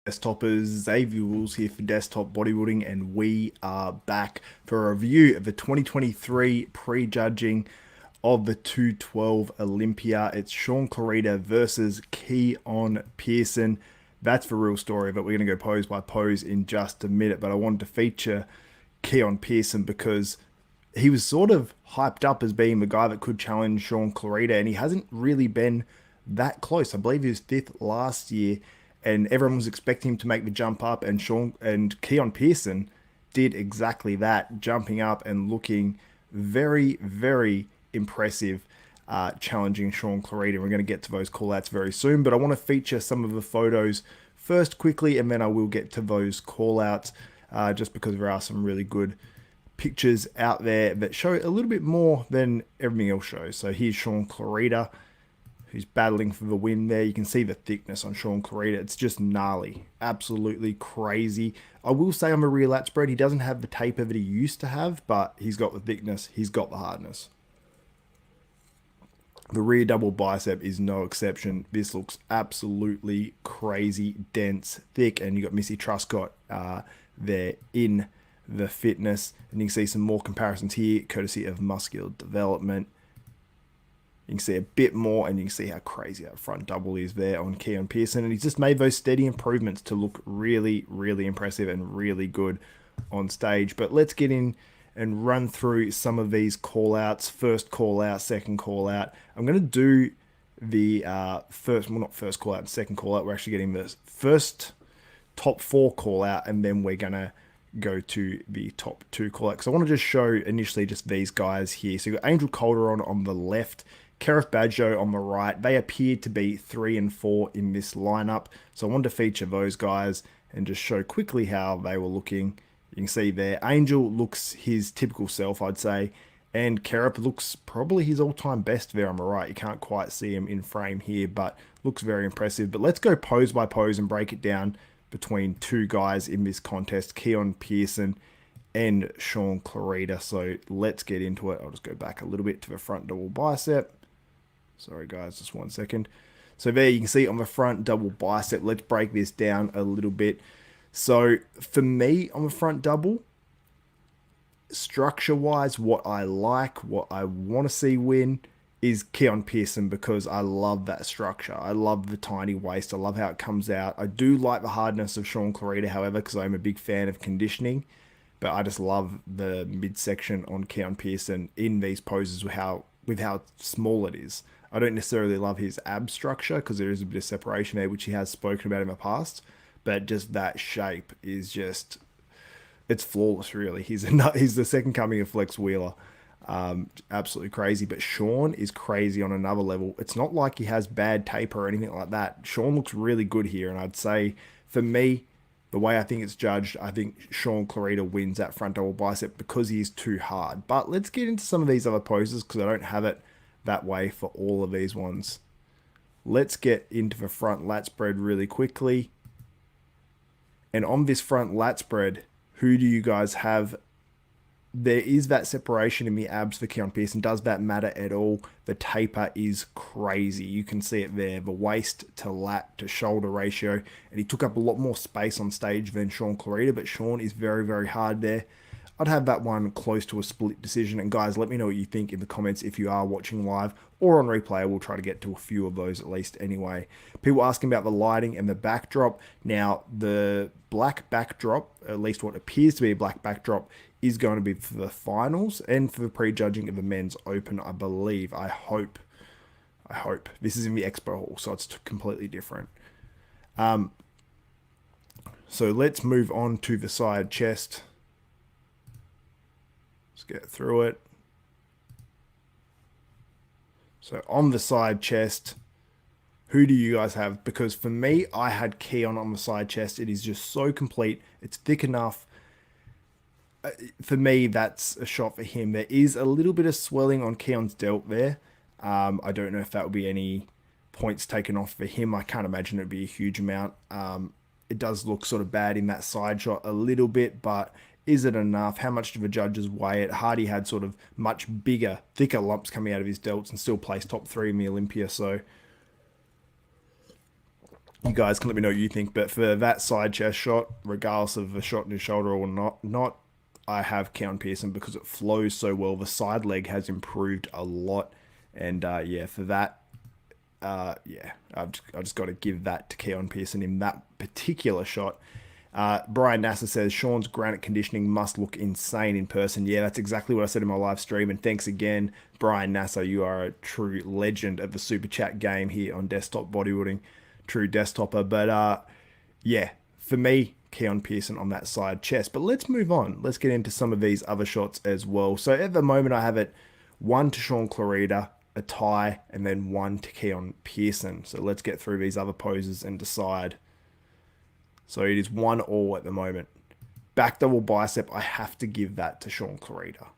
Desktopers, Xavier Wills here for Desktop Bodybuilding, and we are back for a review of the 2023 prejudging of the 212 Olympia. It's Shaun Clarida versus Keone Pearson. That's the real story, but we're going to go pose by pose in just a minute. But I wanted to feature Keone Pearson because he was sort of hyped up as being the guy that could challenge Shaun Clarida, and he hasn't really been that close. I believe he was fifth last year, and everyone was expecting him to make the jump up, and Keone Pearson did exactly that, jumping up and looking very, very impressive, challenging Shaun Clarida. We're going to get to those callouts very soon, but I want to feature some of the photos first quickly, and then I will get to those callouts, just because there are some really good pictures out there that show a little bit more than everything else shows. So here's Shaun Clarida, who's battling for the win there. You can see the thickness on Shaun Clarida. It's just gnarly. Absolutely crazy. I will say on the rear lat spread, he doesn't have the taper that he used to have, but he's got the thickness. He's got the hardness. The rear double bicep is no exception. This looks absolutely crazy, dense, thick, and you got Missy Truscott there in the fitness. And you can see some more comparisons here, courtesy of Muscular Development. You can see a bit more, and you can see how crazy that front double is there on Keone Pearson. And he's just made those steady improvements to look really, really impressive and really good on stage. But let's get in and run through some of these call-outs. First call-out, second call-out. I'm going to do the not first call-out, second call-out. We're actually getting the first top four call-out, and then we're going to go to the top two call-outs. So I want to just show initially just these guys here. So you've got Angel Calderon on the left, Kerif Badjo on the right. They appeared to be 3 and 4 in this lineup. So I wanted to feature those guys and just show quickly how they were looking. You can see there, Angel looks his typical self, I'd say. And Kerif looks probably his all-time best there on the right. You can't quite see him in frame here, but looks very impressive. But let's go pose by pose and break it down between two guys in this contest, Keone Pearson and Shaun Clarida. So let's get into it. I'll just go back a little bit to the front double bicep. Sorry guys, just 1 second. So there you can see on the front double bicep. Let's break this down a little bit. So for me on the front double, structure wise, what I like, what I want to see win is Keone Pearson, because I love that structure. I love the tiny waist. I love how it comes out. I do like the hardness of Shaun Clarida, however, because I'm a big fan of conditioning. But I just love the midsection on Keone Pearson in these poses with how small it is. I don't necessarily love his ab structure because there is a bit of separation there, which he has spoken about in the past. But just that shape is just, it's flawless, really. He's the second coming of Flex Wheeler. Absolutely crazy. But Shaun is crazy on another level. It's not like he has bad taper or anything like that. Shaun looks really good here. And I'd say, for me, the way I think it's judged, I think Shaun Clarida wins that front double bicep because he's too hard. But let's get into some of these other poses because I don't have it that way for all of these ones. Let's get into the front lat spread really quickly. And on this front lat spread, who do you guys have? There is that separation in the abs for Keone Pearson. Does that matter at all? The taper is crazy. You can see it there, the waist to lat to shoulder ratio. And he took up a lot more space on stage than Shaun Clarida, but Shaun is very, very hard there. I'd have that one close to a split decision. And guys, let me know what you think in the comments if you are watching live or on replay. I will try to get to a few of those at least anyway. People asking about the lighting and the backdrop. Now, the black backdrop, at least what appears to be a black backdrop, is going to be for the finals and for the prejudging of the men's open, I believe. I hope. This is in the expo hall, so it's completely different. So let's move on to the side chest. Let's get through it. So on the side chest, who do you guys have? Because for me, I had Keone on the side chest. It is just so complete. It's thick enough. For me, that's a shot for him. There is a little bit of swelling on Keone's delt there. I don't know if that would be any points taken off for him. I can't imagine it would be a huge amount. It does look sort of bad in that side shot a little bit, but is it enough? How much do the judges weigh it? Hardy had sort of much bigger, thicker lumps coming out of his delts and still placed top 3 in the Olympia. So You guys can let me know what you think. But for that side chest shot, regardless of a shot in his shoulder or not, I have Keone Pearson because it flows so well. The side leg has improved a lot, and yeah, for that, yeah, I just got to give that to Keone Pearson in that particular shot. Brian Nasser says Shaun's granite conditioning must look insane in person. Yeah, that's exactly what I said in my live stream. And thanks again, Brian Nasser. You are a true legend of the super chat game here on Desktop Bodybuilding, true desktopper. But yeah, for me, Keone Pearson on that side chest. But let's move on. Let's get into some of these other shots as well. So at the moment, I have it 1 to Shaun Clarida, a tie, and then 1 to Keone Pearson. So let's get through these other poses and decide. So it is 1-1 at the moment. Back double bicep, I have to give that to Shaun Clarida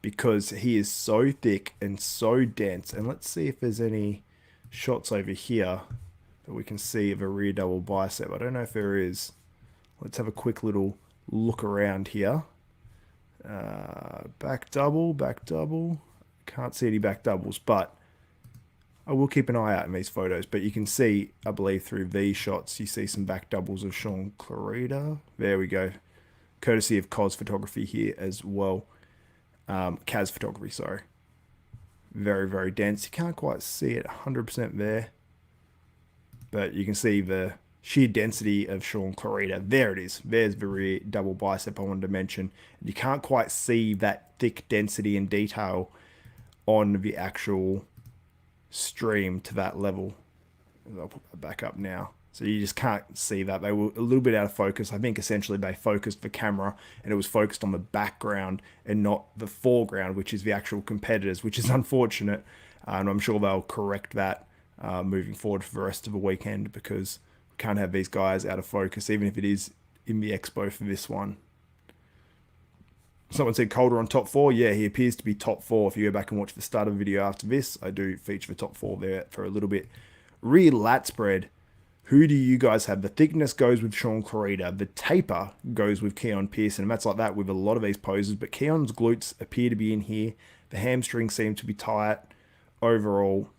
because he is so thick and so dense. And let's see if there's any shots over here that we can see of a rear double bicep. I don't know if there is. Let's have a quick little look around here. Back double, back double. Can't see any back doubles, but I will keep an eye out in these photos. But you can see, I believe, through these shots, you see some back doubles of Shaun Clarida. There we go. Courtesy of Cos Photography here as well. Kaz Photography, sorry. Very, very dense. You can't quite see it 100% there. But you can see the sheer density of Shaun Clarida. There it is. There's the rear double bicep I wanted to mention. You can't quite see that thick density and detail on the actual stream to that level. I'll put that back up now. So you just can't see that. They were a little bit out of focus. I think essentially they focused the camera and it was focused on the background and not the foreground, which is the actual competitors, which is unfortunate. And I'm sure they'll correct that moving forward for the rest of the weekend because we can't have these guys out of focus, even if it is in the expo for this one. Someone said Calder on top 4. Yeah, he appears to be top 4. If you go back and watch the start of the video after this, I do feature the top 4 there for a little bit. Rear lat spread. Who do you guys have? The thickness goes with Shaun Clarida. The taper goes with Keone Pearson. And that's like that with a lot of these poses. But Keone's glutes appear to be in here. The hamstrings seem to be tight. Overall,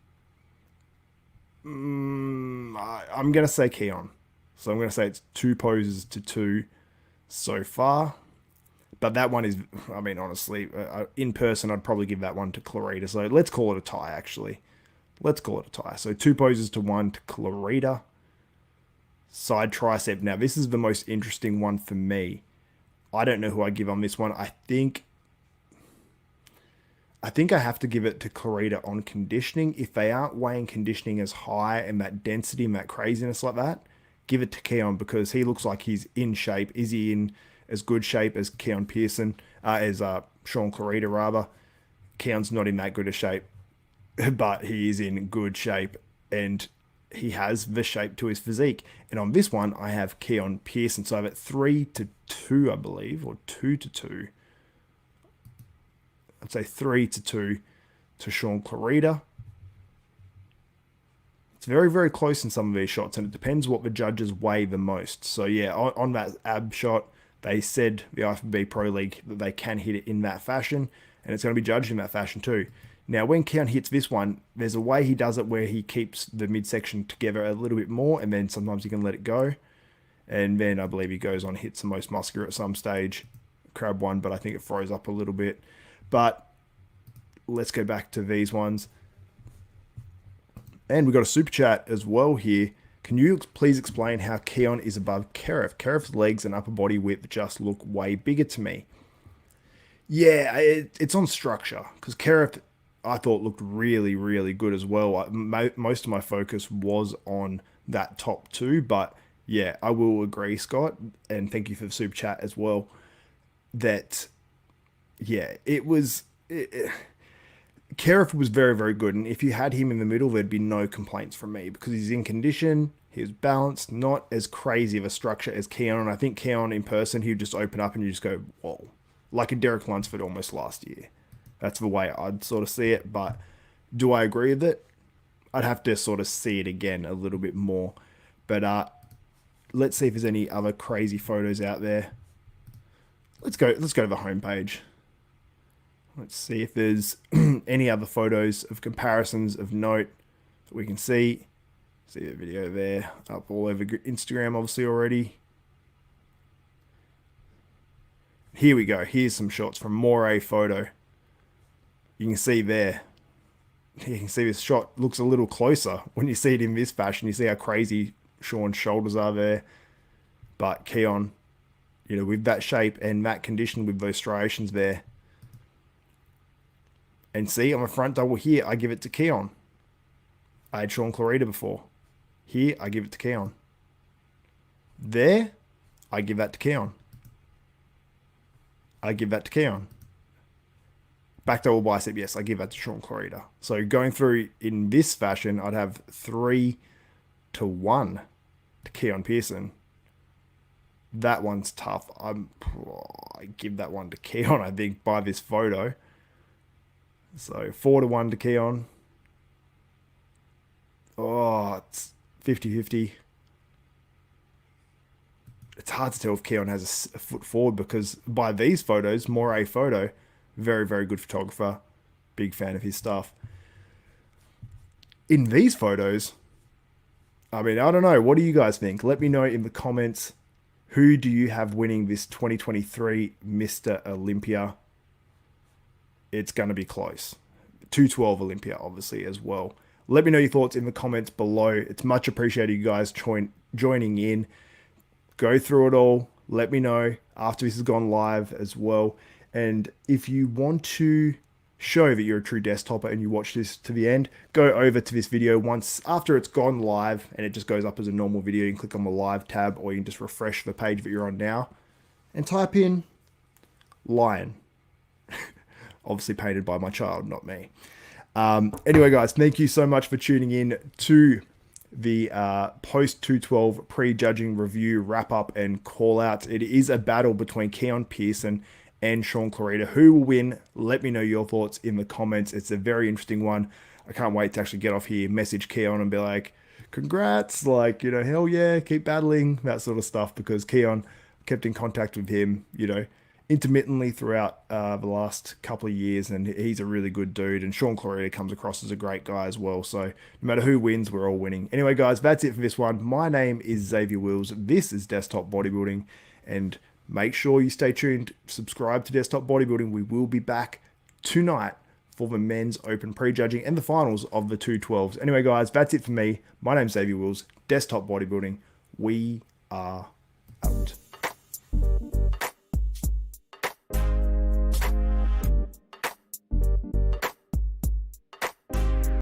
I'm going to say Keone. So I'm going to say it's 2 poses to 2 so far. But that one is, I mean, honestly, in person, I'd probably give that one to Clarida. So let's call it a tie, actually. Let's call it a tie. So 2 poses to 1 to Clarida. Side tricep. Now, this is the most interesting one for me. I don't know who I give on this one. I think I have to give it to Clarida on conditioning. If they aren't weighing conditioning as high and that density and that craziness like that, give it to Keone because he looks like he's in shape. Is he in as good shape as Keone Pearson, as Shaun Clarida rather? Keone's not in that good a shape, but he is in good shape and he has the shape to his physique. And on this one, I have Keone Pearson. So I have it 3 to 2, I believe, or 2 to 2. I'd say 3 to 2 to Shaun Clarida. It's very, very close in some of these shots, and it depends what the judges weigh the most. So yeah, on that ab shot, they said, the IFBB Pro League, that they can hit it in that fashion, and it's going to be judged in that fashion too. Now, when Keone hits this one, there's a way he does it where he keeps the midsection together a little bit more, and then sometimes he can let it go. And then I believe he goes on, hits the most muscular at some stage. Crab one, but I think it froze up a little bit. But let's go back to these ones. And we've got a super chat as well here. Can you please explain how Keone is above Keref? Keref's legs and upper body width just look way bigger to me. Yeah, it's on structure because Keref, I thought, looked really, really good as well. Most of my focus was on that top 2, but yeah, I will agree, Scott, and thank you for the super chat as well, that, yeah, Keref was very, very good, and if you had him in the middle, there'd be no complaints from me, because he's in condition, he's balanced, not as crazy of a structure as Keone, and I think Keone in person, he'd just open up and you just go, whoa, like a Derek Lunsford almost last year. That's the way I'd sort of see it, but do I agree with it? I'd have to sort of see it again a little bit more, but let's see if there's any other crazy photos out there. Let's go to the homepage. Let's see if there's any other photos of comparisons of note that we can see. See the video there, up all over Instagram obviously already. Here we go. Here's some shots from Moray Photo. You can see there. You can see this shot looks a little closer when you see it in this fashion. You see how crazy Shaun's shoulders are there. But Keone, you know, with that shape and that condition with those striations there. And see, on a front double here, I give it to Keone. I had Shaun Clarida before. Here, I give it to Keone. There, I give that to Keone. I give that to Keone. Back double bicep, yes, I give that to Shaun Clarida. So going through in this fashion, I'd have 3-1 to Keone Pearson. That one's tough. I give that one to Keone, I think, by this photo. So 4-1 to Keone. Oh, it's 50-50. It's hard to tell if Keone has a foot forward because by these photos, Moray Photo, very, very good photographer. Big fan of his stuff. In these photos, I mean, I don't know. What do you guys think? Let me know in the comments. Who do you have winning this 2023 Mr. Olympia? It's going to be close. 212 Olympia, obviously, as well. Let me know your thoughts in the comments below. It's much appreciated you guys joining in. Go through it all. Let me know after this has gone live as well. And if you want to show that you're a true desktopper and you watch this to the end, go over to this video once after it's gone live and it just goes up as a normal video. You can click on the live tab or you can just refresh the page that you're on now and type in lion. Obviously painted by my child, not me. Anyway, guys, thank you so much for tuning in to the post 212 prejudging review wrap up and call out. It is a battle between Keone Pearson and Shaun Clarida. Who will win? Let me know your thoughts in the comments. It's a very interesting one. I can't wait to actually get off here, message Keone and be like, congrats, like, you know, hell yeah, keep battling, that sort of stuff, because Keone kept in contact with him, you know, intermittently throughout the last couple of years, and he's a really good dude, and Shaun Clarida comes across as a great guy as well, so no matter who wins, we're all winning. Anyway, guys, that's it for this one. My name is Xavier Wills. This is Desktop Bodybuilding, and make sure you stay tuned, subscribe to Desktop Bodybuilding. We will be back tonight for the men's open prejudging and the finals of the 212s. Anyway, guys, that's it for me. My name's Xavier Wills, Desktop Bodybuilding. We are out.